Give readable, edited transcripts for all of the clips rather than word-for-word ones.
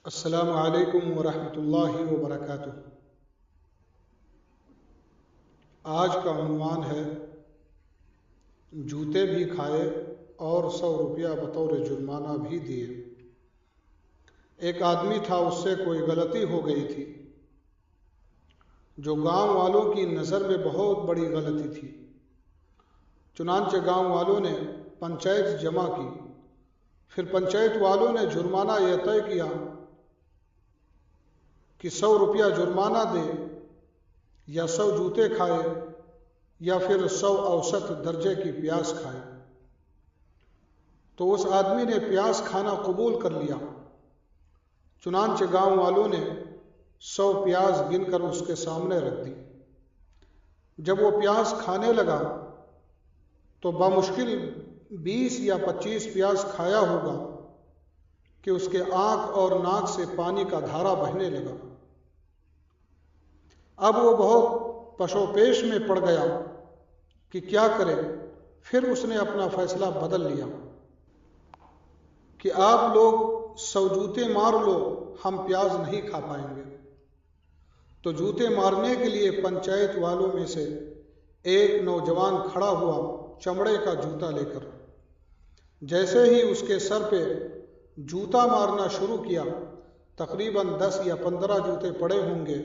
अस्सलामु अलैकुम वरहमतुल्लाहि वबरकातुह। आज का उन्वान है जूते भी खाए और 100 रुपया बतौर जुर्माना भी दिए। एक आदमी था, उससे कोई गलती हो गई थी जो गांव वालों की नज़र में बहुत बड़ी गलती थी। चुनांचे गांव वालों ने पंचायत जमा की। फिर पंचायत वालों ने जुर्माना यह तय किया कि 100 रुपया जुर्माना दे या 100 जूते खाए या फिर 100 औसत दर्जे की प्याज खाए। तो उस आदमी ने प्याज खाना कबूल कर लिया। चुनांचे गांव वालों ने 100 प्याज गिनकर उसके सामने रख दी। जब वो प्याज खाने लगा तो बामुश्किल 20 या 25 प्याज खाया होगा कि उसके आंख और नाक से पानी का धारा बहने लगा। अब वो बहुत पशोपेश में पड़ गया कि क्या करे। फिर उसने अपना फैसला बदल लिया कि आप लोग 100 जूते मार लो, हम प्याज नहीं खा पाएंगे। तो जूते मारने के लिए पंचायत वालों में से एक नौजवान खड़ा हुआ चमड़े का जूता लेकर। जैसे ही उसके सर पे जूता मारना शुरू किया, तकरीबन 10 या 15 जूते पड़े होंगे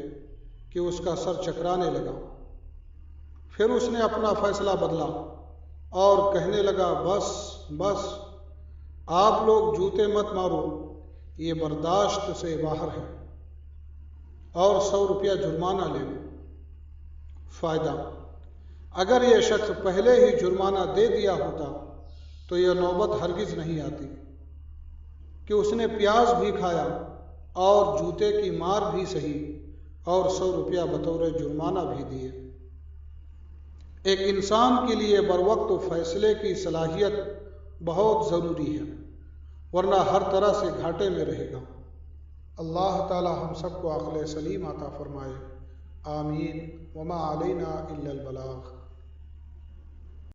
कि उसका सर चकराने लगा। फिर उसने अपना फैसला बदला और कहने लगा, बस बस, आप लोग जूते मत मारो, ये बर्दाश्त से बाहर है, और 100 रुपया जुर्माना ले लो। फ़ायदा, अगर यह शख्स पहले ही जुर्माना दे दिया होता तो यह नौबत हरगिज़ नहीं आती कि उसने प्याज भी खाया और जूते की मार भी सही और 100 रुपया बतौर जुर्माना भी दिए। एक इंसान के लिए बरवक्त फैसले की सलाहियत बहुत ज़रूरी है, वरना हर तरह से घाटे में रहेगा। अल्लाह ताला हम सबको अक़ल सलीम अता फ़रमाए। आमीन। वमा अलैना इल्लल बलाग़।